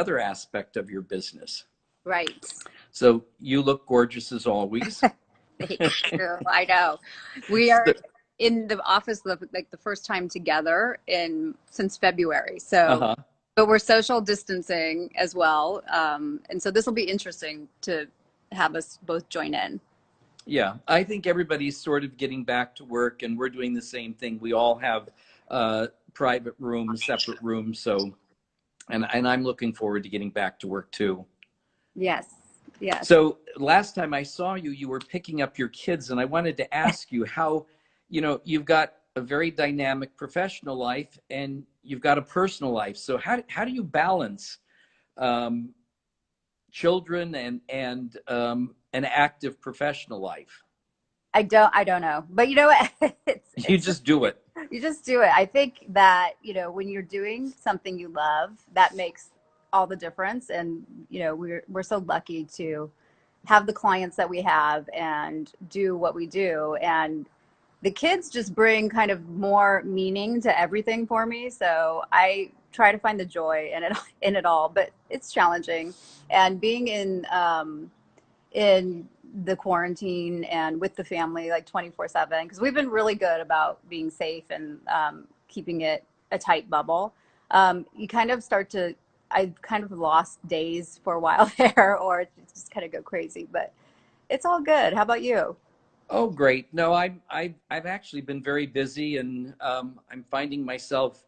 other aspect of your business. Right. So you look gorgeous as always. Thank you. I know. We are So, in the office like the first time together in since February. So, uh-huh. but we're social distancing as well. And so this will be interesting to have us both join in. Yeah, I think everybody's sort of getting back to work, and we're doing the same thing. We all have private rooms, separate rooms. So, and I'm looking forward to getting back to work too. Yes. Yes. So last time I saw you, you were picking up your kids, and I wanted to ask you how, you've got a very dynamic professional life and you've got a personal life. So how do you balance um, children and an active professional life? I don't know. But you know what? You It's just just do it. you just do it. I think that, when you're doing something you love, that makes all the difference. And, we're so lucky to have the clients that we have and do what we do. And the kids just bring kind of more meaning to everything for me. So I try to find the joy in it all, but it's challenging. And being in the quarantine and with the family like 24/7, because we've been really good about being safe and keeping it a tight bubble. You kind of start to, I kind of lost days for a while there, or just kind of go crazy, but it's all good. How about you? Oh, great. No, I've actually been very busy, and I'm finding myself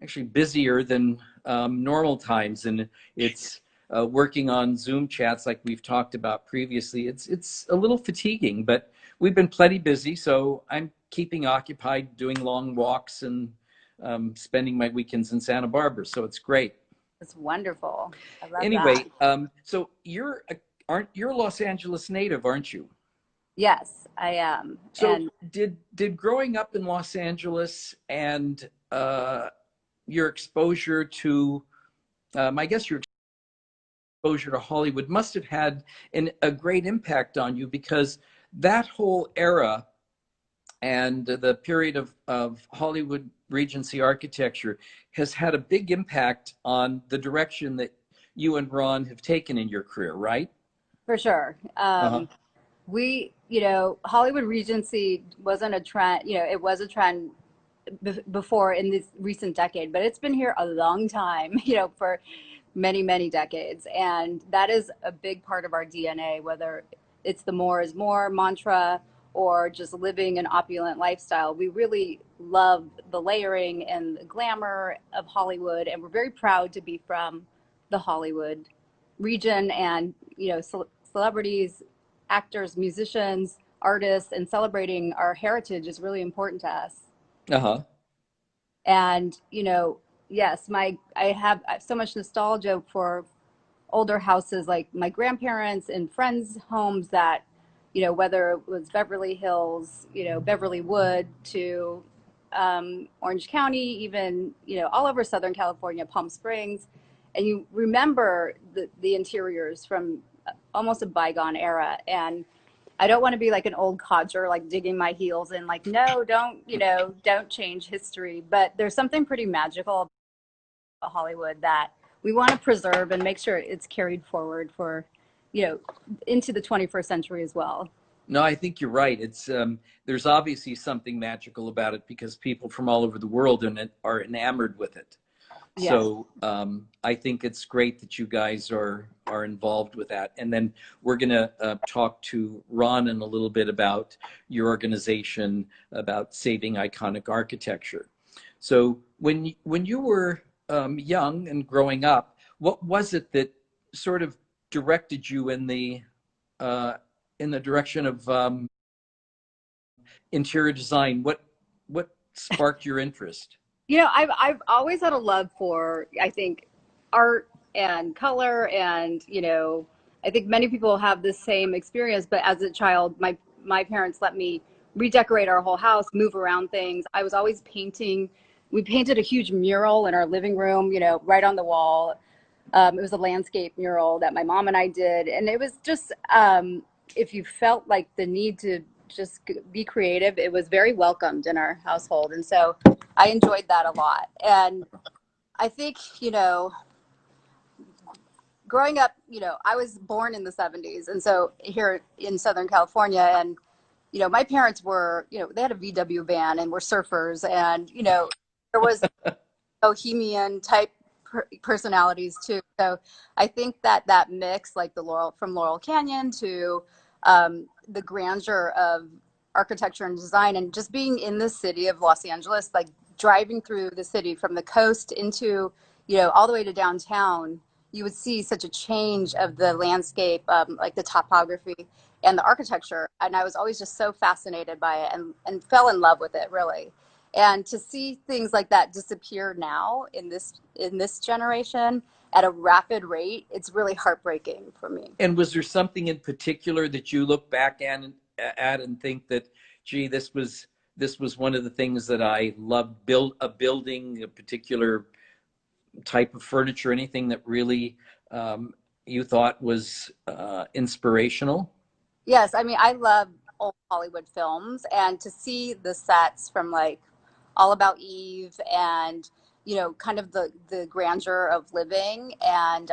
actually busier than normal times, and it's working on Zoom chats like we've talked about previously. It's a little fatiguing, but we've been plenty busy, so I'm keeping occupied, doing long walks, and spending my weekends in Santa Barbara. So it's great. It's wonderful. I love that. Anyway, so you're a Los Angeles native, aren't you? Yes, I am. So And did growing up in Los Angeles and your exposure to, I guess your exposure to Hollywood must have had a great impact on you, because that whole era and the period of Hollywood Regency architecture has had a big impact on the direction that you and Ron have taken in your career, right? for sure. Uh-huh. Hollywood Regency wasn't a trend, it was a trend before in this recent decade, but it's been here a long time, for many, many decades. And that is a big part of our DNA, whether it's the more is more mantra or just living an opulent lifestyle. We really love the layering and the glamour of Hollywood, and we're very proud to be from the Hollywood region. And, celebrities, actors, musicians, artists, and celebrating our heritage is really important to us. Uh-huh. And, yes, I have so much nostalgia for older houses like my grandparents and friends' homes that, whether it was Beverly Hills, Beverly Wood to Orange County, even, all over Southern California, Palm Springs. And you remember the interiors from almost a bygone era. And I don't want to be like an old codger, like digging my heels in, like, no, don't, don't change history. But there's something pretty magical about Hollywood that we want to preserve and make sure it's carried forward for, you know, into the 21st century as well. No, I think you're right. It's there's obviously something magical about it, because people from all over the world are enamored with it. Yes. So I think it's great that you guys are involved with that. And then we're going to talk to Ron in a little bit about your organization, about saving iconic architecture. So when you were young and growing up, what was it that sort of directed you uh, in the direction of interior design? What sparked your interest? I've always had a love for, I think, art and color, and I think many people have the same experience. But as a child, my parents let me redecorate our whole house, move around things. I was always painting. We painted a huge mural in our living room, right on the wall. It was a landscape mural that my mom and I did, and it was just, if you felt like the need to just be creative, it was very welcomed in our household, and so I enjoyed that a lot. And I think, growing up, I was born in the 70s. And so here in Southern California, and, my parents were, they had a VW van and were surfers. And, there was bohemian type personalities too. So I think that mix, like from Laurel Canyon to the grandeur of architecture and design, and just being in the city of Los Angeles, like driving through the city from the coast into, all the way to downtown, you would see such a change of the landscape, like the topography and the architecture. And I was always just so fascinated by it, and fell in love with it, really. And to see things like that disappear now in this generation at a rapid rate, it's really heartbreaking for me. And was there something in particular that you look back at and think that, gee, this was one of the things that I loved, building a particular type of furniture, anything that really you thought was inspirational? Yes, I mean, I love old Hollywood films, and to see the sets from like All About Eve, and kind of the grandeur of living, and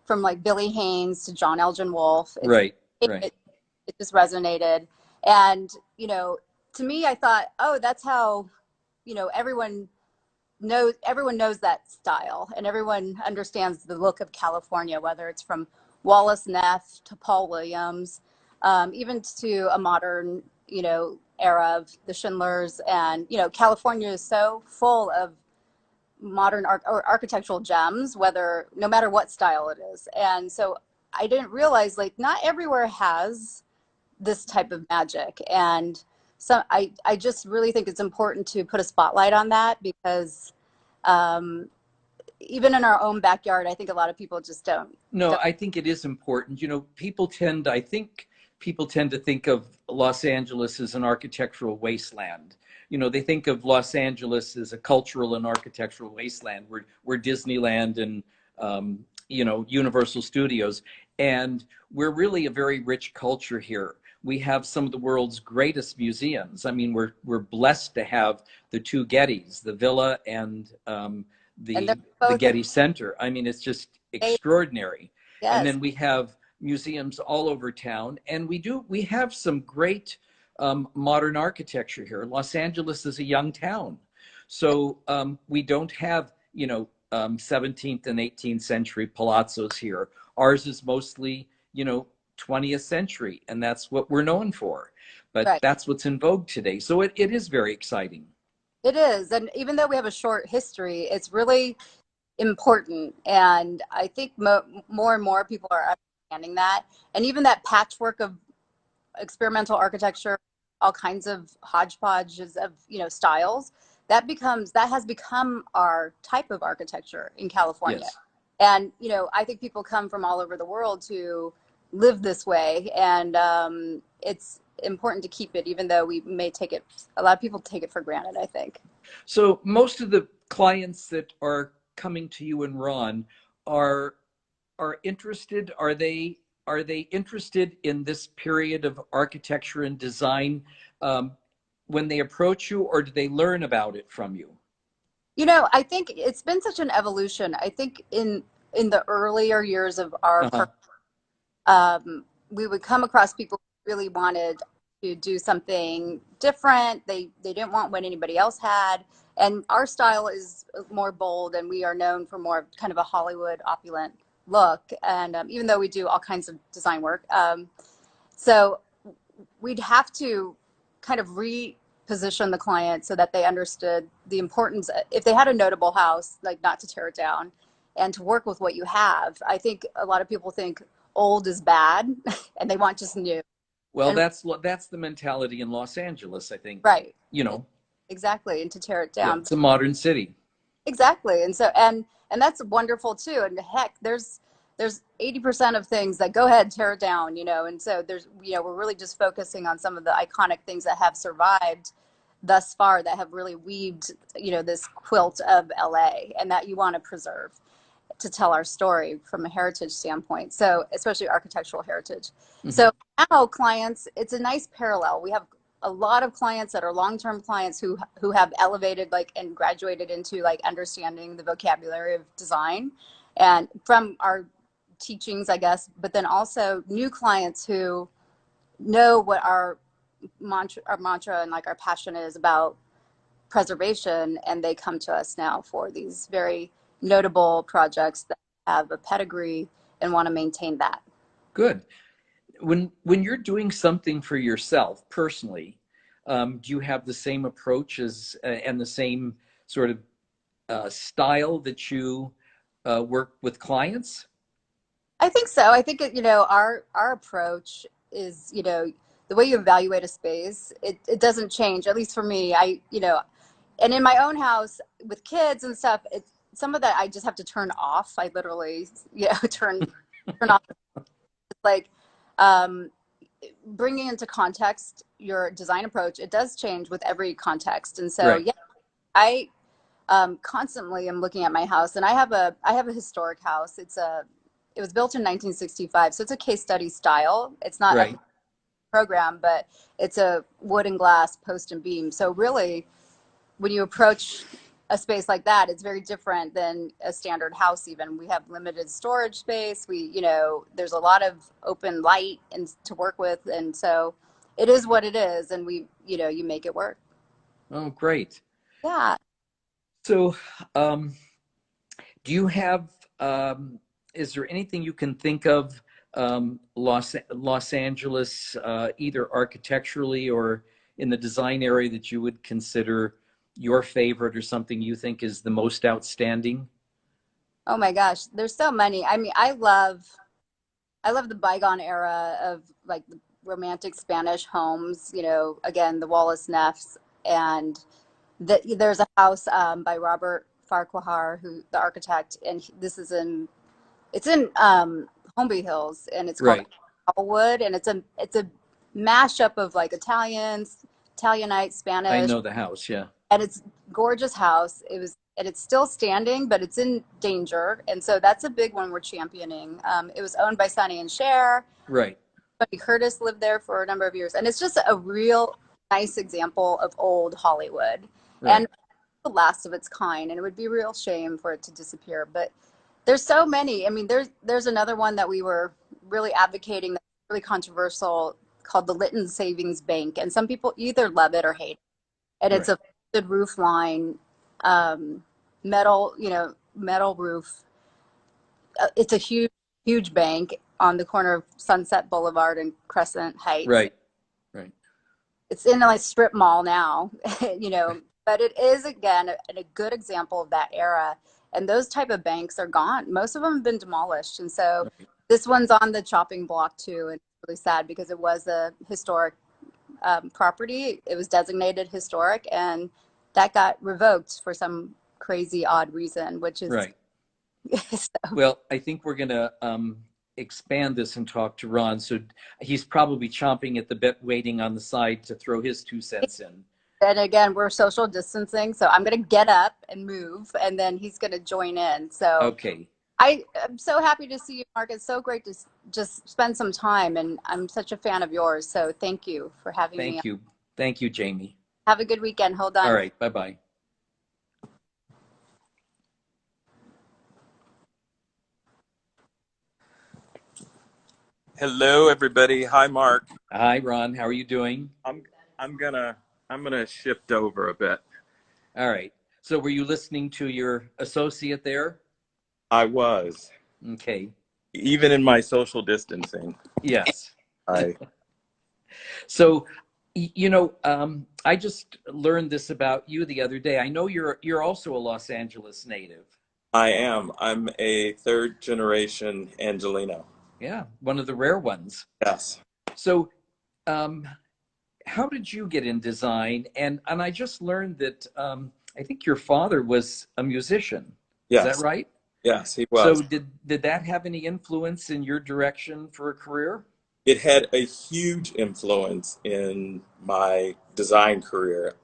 from like Billy Haynes to John Elgin Wolfe, Right, it, right. it, it just resonated. And to me, I thought, oh, that's how everyone knows that style, and everyone understands the look of California, whether it's from Wallace Neff to Paul Williams, even to a modern, era of the Schindlers. And, California is so full of modern or architectural gems, no matter what style it is. And so I didn't realize, like, not everywhere has this type of magic. And so I just really think it's important to put a spotlight on that, because um, even in our own backyard, I think a lot of people just No, don't. I think it is important. I think people tend to think of Los Angeles as an architectural wasteland. They think of Los Angeles as a cultural and architectural wasteland. We're Disneyland and, Universal Studios. And we're really a very rich culture here. We have some of the world's greatest museums. I mean, we're blessed to have the two Gettys, the Villa and And they're the both Getty Center. I mean, it's just amazing. extraordinary. And Yes, then we have museums all over town, and we have some great modern architecture here. Los Angeles is a young town, so we don't have 17th and 18th century palazzos here. Ours is mostly 20th century, and that's what we're known for. But right. that's what's in vogue today. So it is very exciting. It is. And even though we have a short history, it's really important. And I think more and more people are understanding that. And even that patchwork of experimental architecture, all kinds of hodgepodges of styles, that has become our type of architecture in California. Yes. And I think people come from all over the world to live this way, and it's important to keep it, even though we may take it, a lot of people take it for granted, I think. So most of the clients that are coming to you and Ron are interested. Are they interested in this period of architecture and design um, when they approach you, or do they learn about it from you? I think it's been such an evolution. I think in the earlier years of our Uh-huh. we would come across people who really wanted to do something different. They didn't want what anybody else had, and our style is more bold, and we are known for more kind of a Hollywood opulent look. And even though we do all kinds of design work, so we'd have to kind of reposition the client so that they understood the importance. If they had a notable house, like, not to tear it down and to work with what you have. I think a lot of people think old is bad and they want just new. Well, And that's the mentality in Los Angeles, I think. right, You know, exactly, and to tear it yeah, down. it's a modern city. Exactly. And so and that's wonderful too. And heck, there's 80% of things that go ahead, tear it down, and so we're really just focusing on some of the iconic things that have survived thus far, that have really weaved, this quilt of LA, and that you want to preserve to tell our story from a heritage standpoint. So especially architectural heritage. Mhm. So now clients, it's a nice parallel. We have a lot of clients that are long-term clients who have elevated, like, and graduated into, like, understanding the vocabulary of design, and from our teachings, I guess, but then also new clients who know what our mantra and like our passion is about preservation, and they come to us now for these very notable projects that have a pedigree and want to maintain that. Good. When you're doing something for yourself personally, do you have the same approach as and the same sort of style that you work with clients? I think so. I think our approach is, the way you evaluate a space, it doesn't change. At least for me, and in my own house with kids and stuff, it's some of that I just have to turn off. I literally, turn off. Like, um, bringing into context your design approach, it does change with every context. And so, Right. yeah, I constantly am looking at my house, and I have a historic house. It was built in 1965, so it's a case study style. It's not a Right. program, but it's a wood and glass post and beam. So really, when you approach a space like that, it's very different than a standard house. Even we have limited storage space. There's a lot of open light and to work with, and so it is what it is, and you make it work. Oh, great. Yeah. So, um, do you have, is there anything you can think of Los Angeles, either architecturally or in the design area that you would consider your favorite or something you think is the most outstanding? Oh my gosh, there's so many. I mean, I love the bygone era of like the romantic Spanish homes. Again, the Wallace Neffs, and there's a house by Robert Farquhar, who the architect, and it's in Holmby Hills, and it's called Right. Applewood, and it's a mashup of like Italianite, I Spanish, know the house. Yeah. and it's gorgeous house. And it's still standing, but it's in danger, and so that's a big one we're championing. It was owned by Sonny and Cher. Right. Buddy Curtis lived there for a number of years, and it's just a real nice example of old Hollywood, and Right. the last of its kind. And it would be a real shame for it to disappear. But there's so many. I mean, there's another one that we were really advocating that's really controversial, called the Lytton Savings Bank, and some people either love it or hate it. And it's Right. a folded roof line, um, metal roof. It's a huge, huge bank on the corner of Sunset Boulevard and Crescent Heights. Right. Right. It's in a strip mall now, but it is again a good example of that era. And those type of banks are gone. Most of them have been demolished, and so Right. this one's on the chopping block too. And it's really sad because it was a historic property. It was designated historic, and that got revoked for some crazy odd reason, which is Right. so. Well, I think we're going to expand this and talk to Ron. So he's probably chomping at the bit, waiting on the side to throw his 2 cents in. And again, we're social distancing, so I'm going to get up and move, and then he's going to join in. So Okay. I am so happy to see you, Mark. It's so great to just spend some time, and I'm such a fan of yours. So thank you for having me on. Thank you. Thank you, Jamie. Have a good weekend. Hold All on. right. Bye bye. Hello, everybody. Hi, Mark. Hi, Ron. How are you doing? I'm I'm gonna I'm gonna shift over a bit. All right. So were you listening to your associate there? I was, Okay. even in my social distancing. Yes. I So, I just learned this about you the other day. I know you're also a Los Angeles native. I am. I'm a third generation Angelino. Yeah, one of the rare ones. Yes. So, um, how did you get in design? And I just learned that I think your father was a musician. Is that Yes. right? Yes, he So was. did that have any influence in your direction for a career? It had a huge influence in my design career.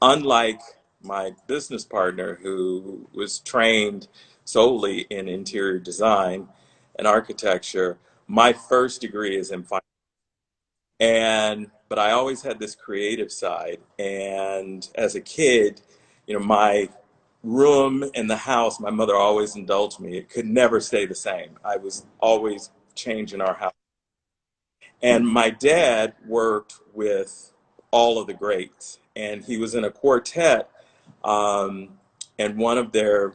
Unlike my business partner, who was trained solely in interior design and architecture, my first degree is in finance. But I always had this creative side. And as a kid, my room in the house, my mother always indulged me. It could never stay the same. I was always changing our house. And my dad worked with all of the greats, and he was in a quartet, um, and one of their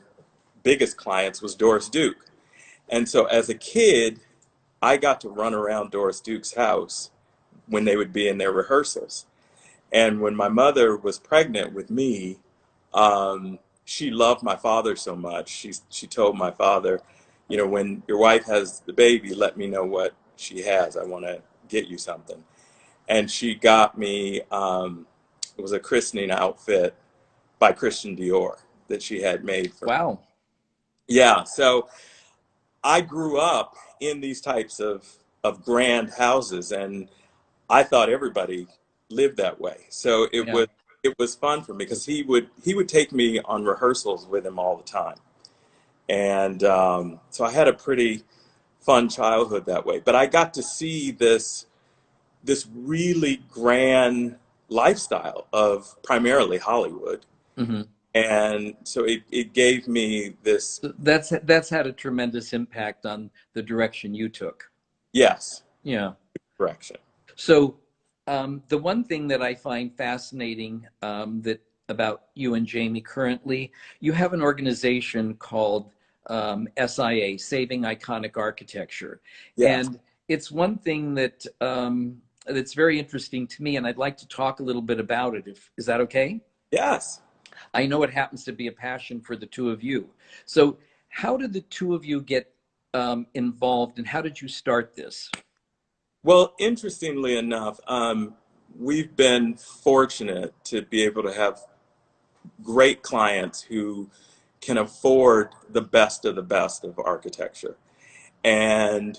biggest clients was Doris Duke. And so as a kid, I got to run around Doris Duke's house when they would be in their rehearsals. And when my mother was pregnant with me, she loved my father so much. She told my father, you know, when your wife has the baby, let me know what she has. I want to get you something. And she got me, it was a christening outfit by Christian Dior that she had made for me. Wow. Yeah, so I grew up in these types of grand houses, and I thought everybody lived that way. So Yeah. it was fun for me because he would take me on rehearsals with him all the time, and so I had a pretty fun childhood that way. But I got to see this really grand lifestyle of primarily Hollywood, Hmm. and so it gave me this That's had a tremendous impact on the direction you took. yes Yeah. direction. So the one thing that I find fascinating that about you and Jamie currently, you have an organization called SIA, Saving Iconic Architecture, Yes, and it's one thing that that's very interesting to me, and I'd like to talk a little bit about it. If is that okay? yes. I know it happens to be a passion for the two of you. So how did the two of you get involved, and how did you start this? Well, interestingly enough, we've been fortunate to be able to have great clients who can afford the best of the best of architecture. And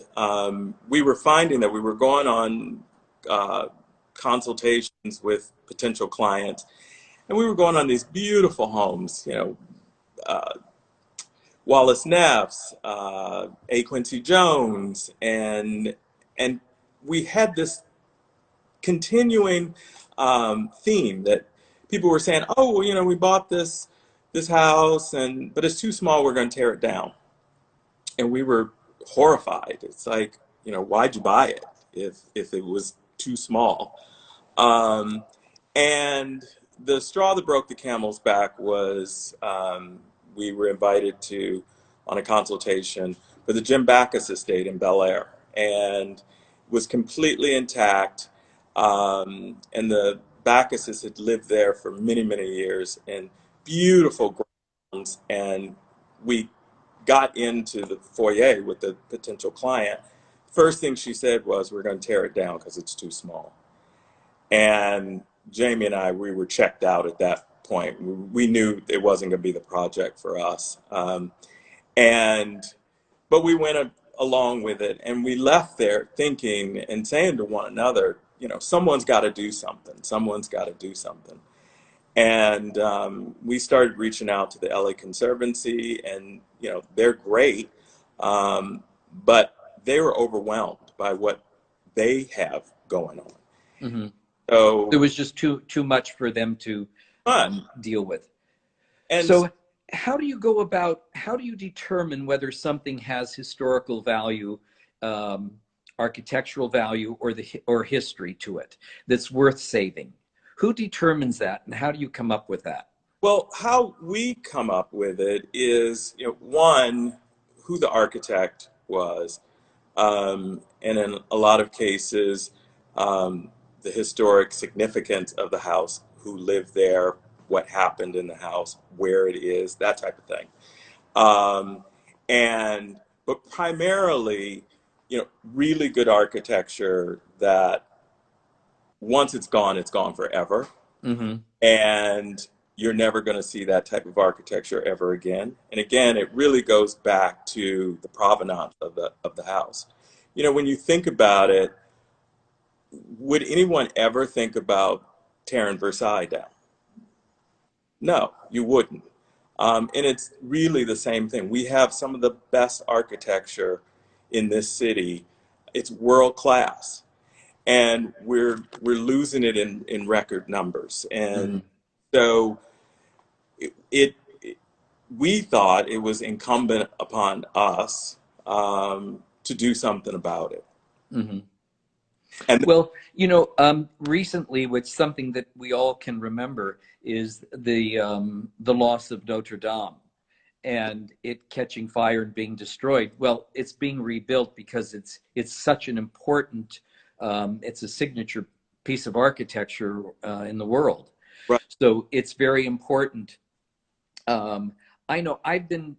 we were finding that we were going on uh, consultations with potential clients, and we were going on these beautiful homes, you know, uh, Wallace Neff's, A. Quincy Jones, and we had this continuing theme that people were saying, "Oh, well, you know, we bought this house, and but it's too small. We're going to tear it down." And we were horrified. It's like, you know, why'd you buy it if it was too small? Um, and the straw that broke the camel's back was we were invited to on a consultation for the Jim Backus estate in Bel Air, and it was completely intact. And the Backuses had lived there for many, many years in beautiful grounds. And we got into the foyer with the potential client. First thing she said was, "We're going to tear it down because it's too small." And Jamie and I, we were checked out at that point. We knew it wasn't going to be the project for us. And but we went along with it, and we left there thinking and saying to one another, you know, someone's got to do something. Someone's got to do something. And we started reaching out to the LA Conservancy, and you know, they're great, but they were overwhelmed by what they have going on. Hmm. It So was just too much for them to much. deal with. And So how do you determine whether something has historical value, um, architectural value, or history to it that's worth saving? Who determines that, and how do you come up with that? well, how we come up with it is, you know, one, who the architect was, and in a lot of cases, um, the historic significance of the house, who lived there, what happened in the house, where it is, that type of thing. Um, and but primarily, you know, really good architecture that once it's gone forever, Hmm. and you're never going to see that type of architecture ever again. And again, it really goes back to the provenance of the house. You know, when you think about it, would anyone ever think about tearing Versailles down? No, you wouldn't. And it's really the same thing. We have some of the best architecture in this city. It's world class, and we're losing it in record numbers. And Hmm. so it we thought it was incumbent upon us to do something about it. Hmm. And Well, recently, which something that we all can remember is the loss of Notre Dame and it catching fire and being destroyed. Well, it's being rebuilt because it's such an important, it's a signature piece of architecture in the world. right, So it's very important. Um, I know I've been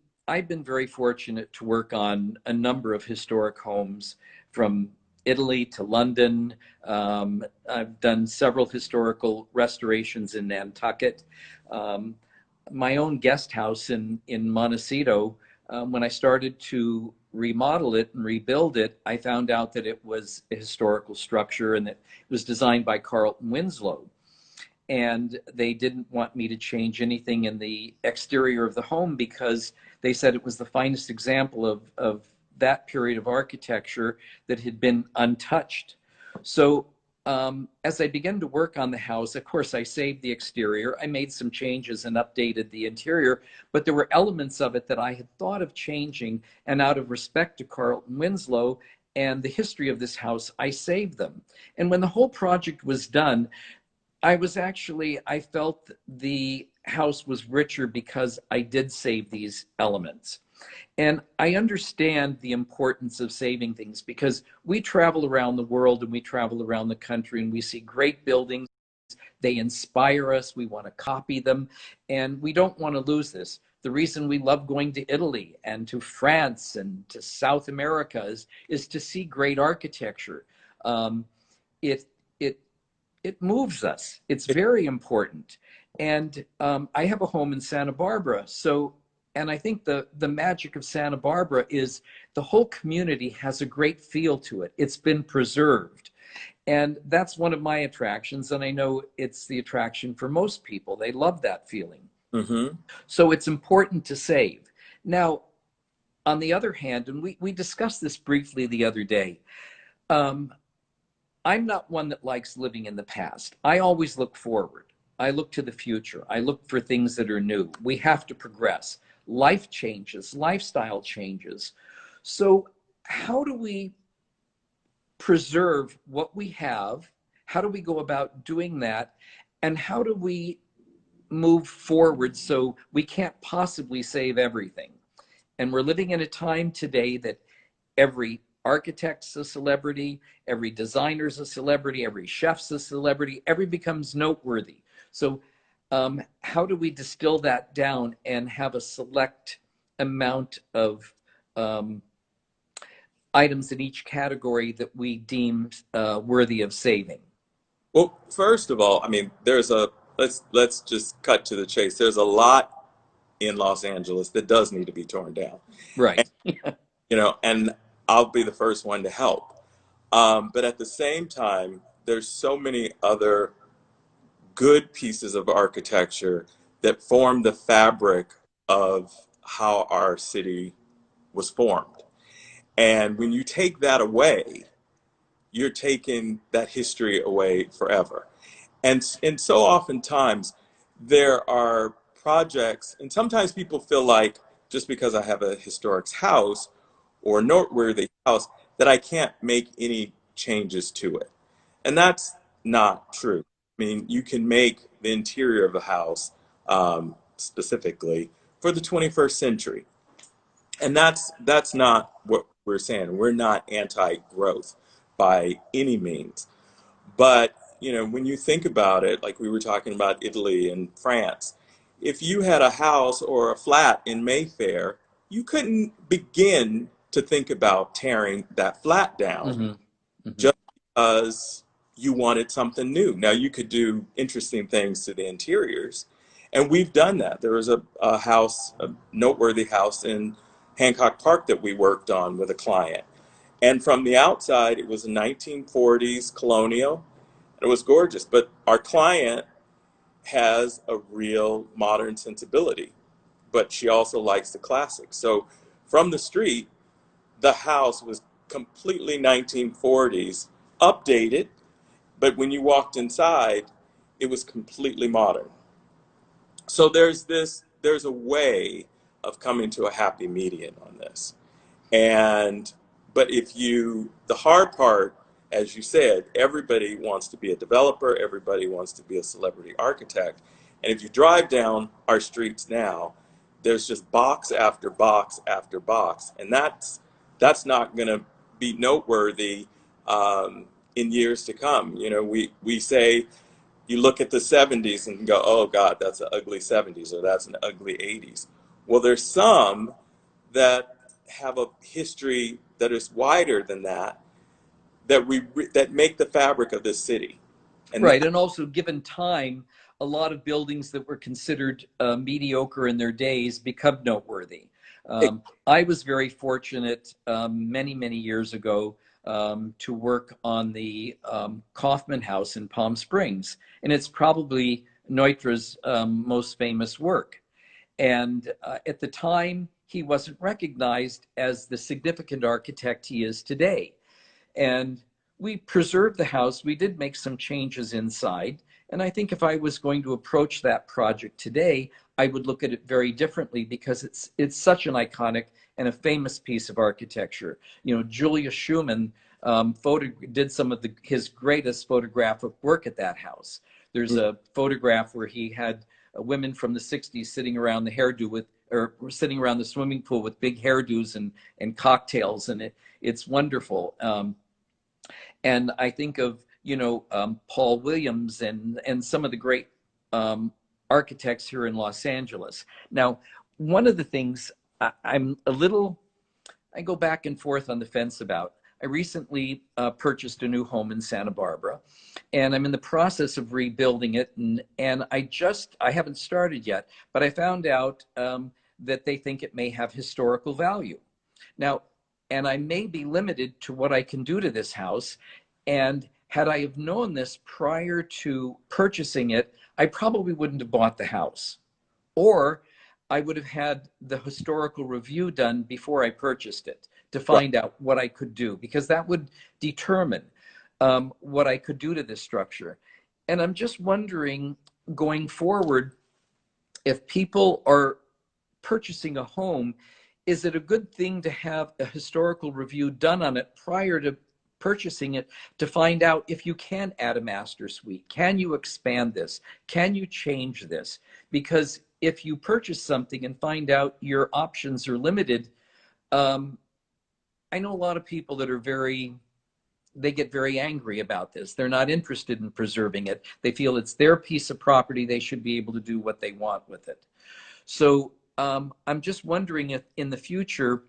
very fortunate to work on a number of historic homes from Italy to London. I've done several historical restorations in Nantucket. Um, my own guest house in Montecito, when I started to remodel it and rebuild it, I found out that it was a historical structure and that it was designed by Carlton Winslow, and they didn't want me to change anything in the exterior of the home because they said it was the finest example of that period of architecture that had been untouched. So as I began to work on the house, of course, I saved the exterior. I made some changes and updated the interior, but there were elements of it that I had thought of changing, and out of respect to Carlton Winslow and the history of this house, I saved them. And when the whole project was done, I felt the house was richer because I did save these elements. And I understand the importance of saving things because we travel around the world and we travel around the country and we see great buildings. They inspire us. We want to copy them. And we don't want to lose this. The reason we love going to Italy and to France and to South America is to see great architecture. Um, it, it it moves us. It's very important. And I have a home in Santa Barbara. So, and I think the magic of Santa Barbara is the whole community has a great feel to it. It's been preserved. And that's one of my attractions. And I know it's the attraction for most people. They love that feeling. mm-hmm. So it's important to save. Now, on the other hand, and we discussed this briefly the other day, um, I'm not one that likes living in the past. I always look forward. I look to the future. I look for things that are new. We have to progress. Life changes, lifestyle changes. So, how do we preserve what we have? How do we go about doing that? And how do we move forward so we can't possibly save everything? And we're living in a time today that every architect's a celebrity, every designer's a celebrity, every chef's a celebrity, every becomes noteworthy. So how do we distill that down and have a select amount of items in each category that we deem worthy of saving? Well, first of all, I mean, let's just cut to the chase. There's a lot in Los Angeles that does need to be torn down. And, Right. and I'll be the first one to help. But at the same time, there's so many other good pieces of architecture that form the fabric of how our city was formed. And when you take that away, you're taking that history away forever. And so oftentimes there are projects, and sometimes people feel like just because I have a historic house or noteworthy house that I can't make any changes to it. And that's not true. I mean, you can make the interior of a house specifically for the 21st century. And that's not what we're saying. We're not anti-growth by any means. But, when you think about it, like we were talking about Italy and France, if you had a house or a flat in Mayfair, you couldn't begin to think about tearing that flat down Mm-hmm. Mm-hmm. just because you wanted something new. Now, you could do interesting things to the interiors, and we've done that. There was a house, a noteworthy house in Hancock Park that we worked on with a client. And from the outside, it was a 1940s colonial. It was gorgeous, but our client has a real modern sensibility, but she also likes the classics. So from the street, the house was completely 1940s, updated, but when you walked inside, it was completely modern. So there's a way of coming to a happy median on this. And but the hard part, as you said, everybody wants to be a developer, everybody wants to be a celebrity architect. And if you drive down our streets now, there's just box after box after box, and that's not going to be noteworthy in years to come. You know, we say you look at the 70s and go, oh God, that's an ugly 70s, or that's an ugly 80s. Well, there's some that have a history that is wider than that, that make the fabric of this city. And right. And also, given time, a lot of buildings that were considered mediocre in their days become noteworthy. I was very fortunate many, many years ago to work on the Kaufman House in Palm Springs. And it's probably Neutra's most famous work. And at the time, he wasn't recognized as the significant architect he is today. And we preserved the house. We did make some changes inside. And I think if I was going to approach that project today, I would look at it very differently, because it's such an iconic and a famous piece of architecture. You know, Julius Schumann did some of his greatest photographic work at that house. There's a photograph where he had women from the 60s sitting around sitting around the swimming pool with big hairdos and cocktails, and it's wonderful. And I think of, you know, Paul Williams and some of the great architects here in Los Angeles. Now, one of the things I go back and forth on the fence about. I recently purchased a new home in Santa Barbara, and I'm in the process of rebuilding it. And I haven't started yet, but I found out that they think it may have historical value. Now, and I may be limited to what I can do to this house. And had I have known this prior to purchasing it, I probably wouldn't have bought the house. Or I would have had the historical review done before I purchased it to find out what I could do, because that would determine what I could do to this structure. And I'm just wondering, going forward, if people are purchasing a home, is it a good thing to have a historical review done on it prior to purchasing it, to find out if you can add a master suite? Can you expand this? Can you change this? Because if you purchase something and find out your options are limited, I know a lot of people that they get very angry about this. They're not interested in preserving it. They feel it's their piece of property. They should be able to do what they want with it. So I'm just wondering if in the future,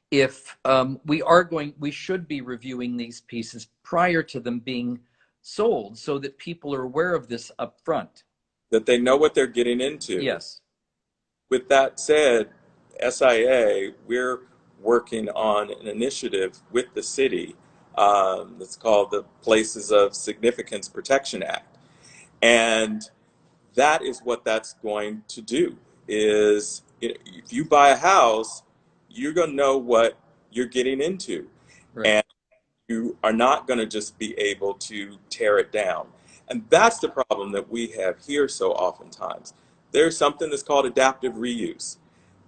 if we should be reviewing these pieces prior to them being sold, so that people are aware of this up front. that they know what they're getting into. Yes. With that said, SIA, we're working on an initiative with the city that's called the Places of Significance Protection Act. And that is what that's going to do, is if you buy a house, you're going to know what you're getting into. Right. And you are not going to just be able to tear it down. And that's the problem that we have here so oftentimes. There's something that's called adaptive reuse,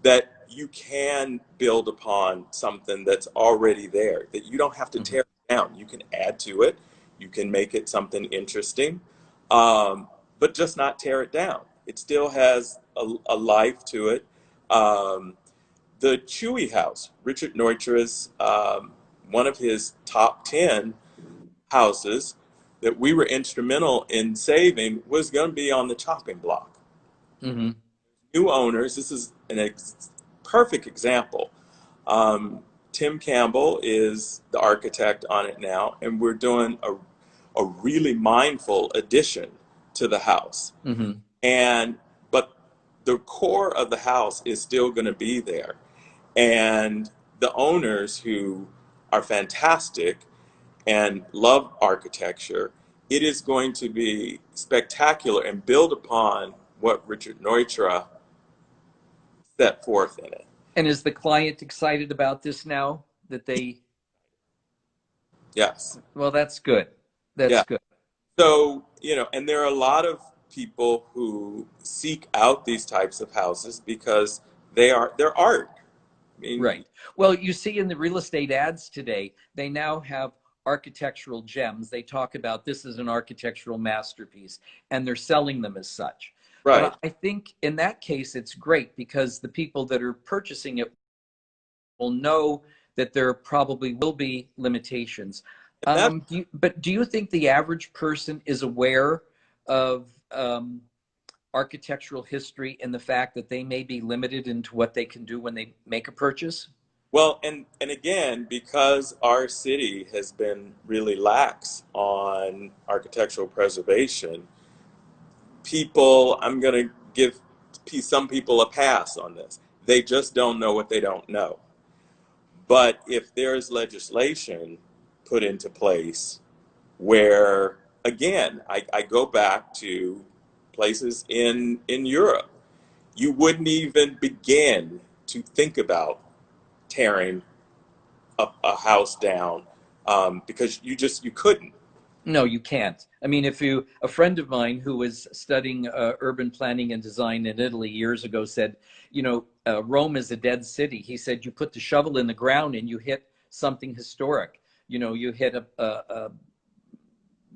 that you can build upon something that's already there, that you don't have to tear it down. You can add to it. You can make it something interesting, but just not tear it down. It still has a life to it. The Chewy House, Richard Neutra's, one of his top 10 houses that we were instrumental in saving, was going to be on the chopping block. Mm-hmm. New owners, this is a perfect example. Tim Campbell is the architect on it now, and we're doing a really mindful addition to the house. Mm-hmm. But the core of the house is still going to be there. And the owners, who are fantastic and love architecture, it is going to be spectacular and build upon what Richard Neutra set forth in it. And is the client excited about this now that they? Yes. Well, that's good. That's good. So, and there are a lot of people who seek out these types of houses because they're art. I mean, Right. Well, you see in the real estate ads today, they now have architectural gems. They talk about this is an architectural masterpiece, and they're selling them as such. right. But I think in that case, it's great because the people that are purchasing it will know that there probably will be limitations. And that's But do you think the average person is aware of architectural history and the fact that they may be limited into what they can do when they make a purchase? well, and again, because our city has been really lax on architectural preservation, I'm going to give some people a pass on this. They just don't know what they don't know. But if there's legislation put into place where, again, I go back to places in Europe, you wouldn't even begin to think about tearing a house down because you couldn't. No, you can't. I mean, a friend of mine who was studying urban planning and design in Italy years ago said, Rome is a dead city. He said, you put the shovel in the ground and you hit something historic. You hit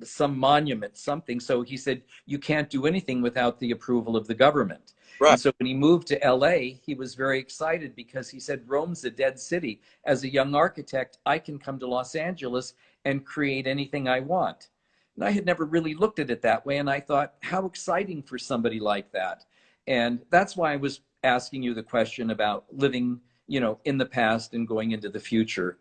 some monument, something. So he said, you can't do anything without the approval of the government. Right. And so when he moved to LA, he was very excited because he said, Rome's a dead city. As a young architect, I can come to Los Angeles and create anything I want. And I had never really looked at it that way. And I thought, how exciting for somebody like that. And that's why I was asking you the question about living, in the past and going into the future.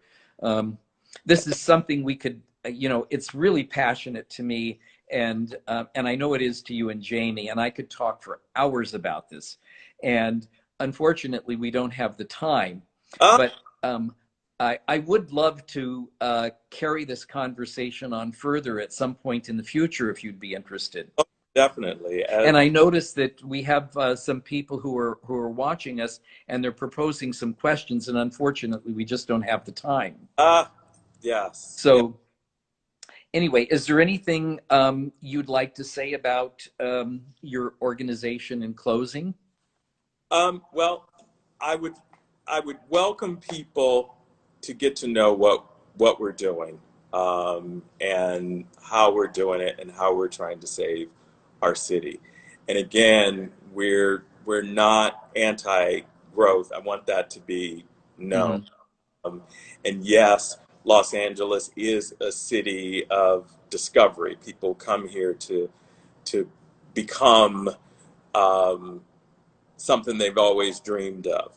This is something we could, it's really passionate to me, and I know it is to you and Jamie, and I could talk for hours about this. And unfortunately, we don't have the time. Uh, But I would love to carry this conversation on further at some point in the future if you'd be interested. Definitely. And I noticed that we have some people who are watching us, and they're proposing some questions, and unfortunately, we just don't have the time. Yes. Yeah. So anyway, is there anything you'd like to say about your organization in closing? Well, I would welcome people to get to know what we're doing, and how we're doing it and how we're trying to save our city. And again, we're not anti-growth. I want that to be known. Mm-hmm. And yes, Los Angeles is a city of discovery. People come here to become something they've always dreamed of.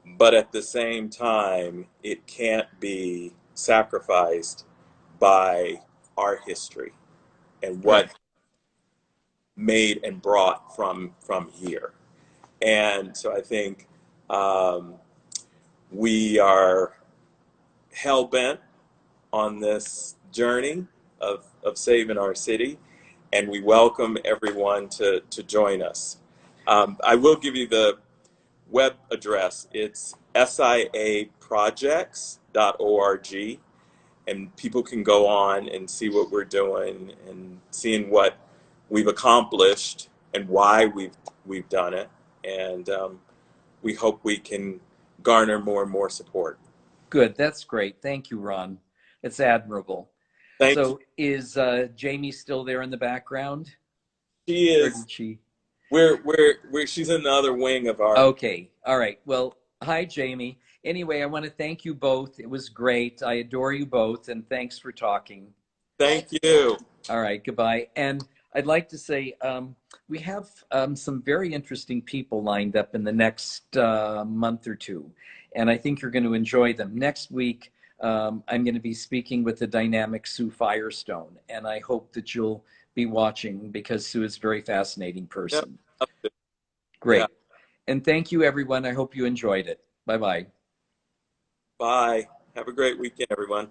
But at the same time, it can't be sacrificed by our history and what Right. made and brought from here. And so I think we are hell bent on this journey of saving our city, and we welcome everyone to join us. I will give you the web address. It's siaprojects.org, and people can go on and see what we're doing and seeing what we've accomplished and why we've done it. And we hope we can garner more and more support. Good. That's great. Thank you, Ron. It's admirable. Thank you. So is Jamie still there in the background? She Or is. did she? She's in the other wing of our. Okay. All right. Well, hi, Jamie. Anyway, I want to thank you both. It was great. I adore you both, and thanks for talking. Thank you. All right. Goodbye. And I'd like to say we have some very interesting people lined up in the next month or two, and I think you're going to enjoy them. Next week, I'm going to be speaking with the dynamic Sue Firestone, and I hope that you'll be watching because Sue is a very fascinating person. Yep. Great. Yeah. And thank you, everyone. I hope you enjoyed it. Bye-bye. Bye. Have a great weekend, everyone.